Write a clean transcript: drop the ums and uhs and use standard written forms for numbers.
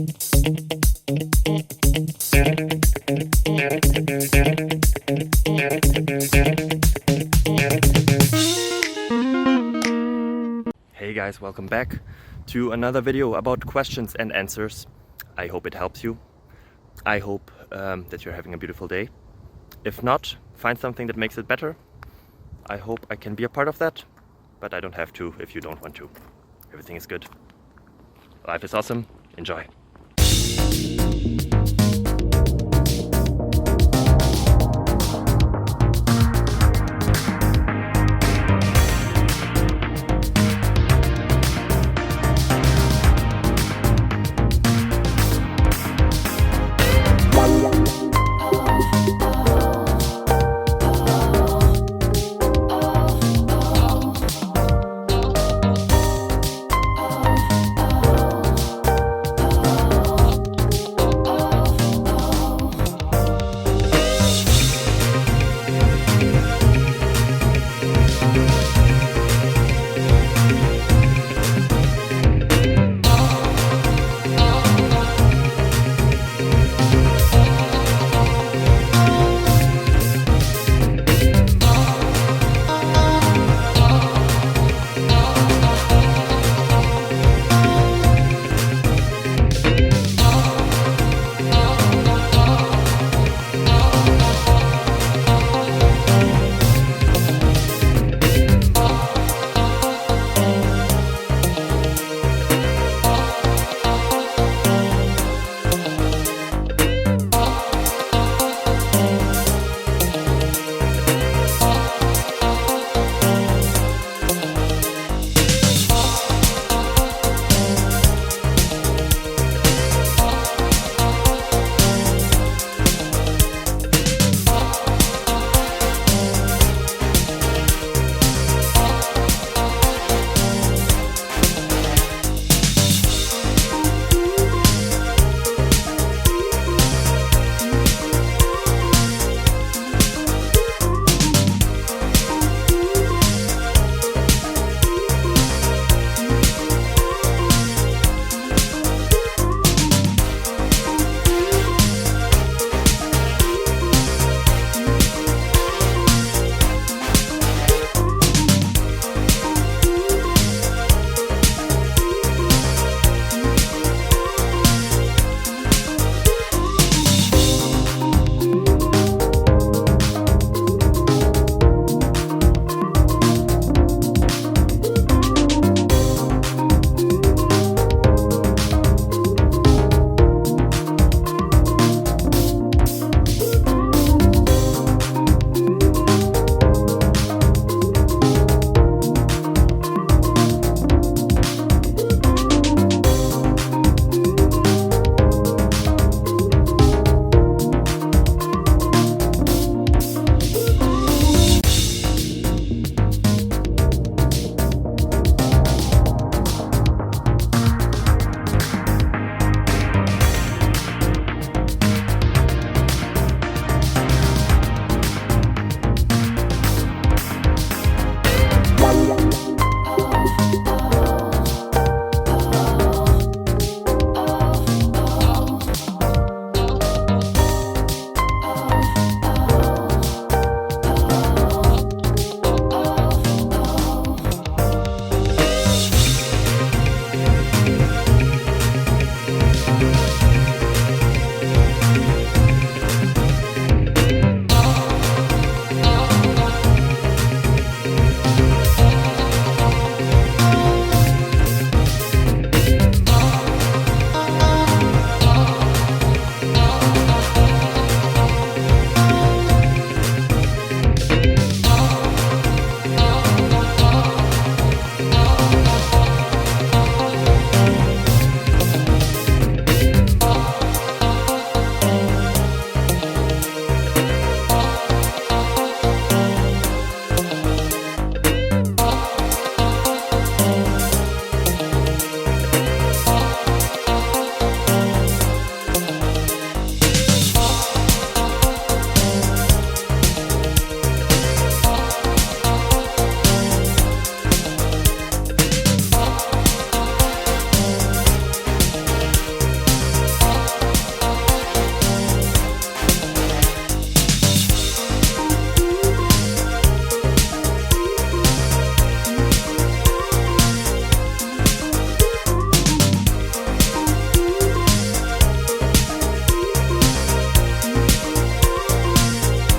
Hey guys, welcome back to another video about questions and answers. I hope it helps you. I hope that you're having a beautiful day. If not, find something that makes it better. I hope I can be a part of that, but I don't have to if you don't want to. Everything is good. Life is awesome. Enjoy.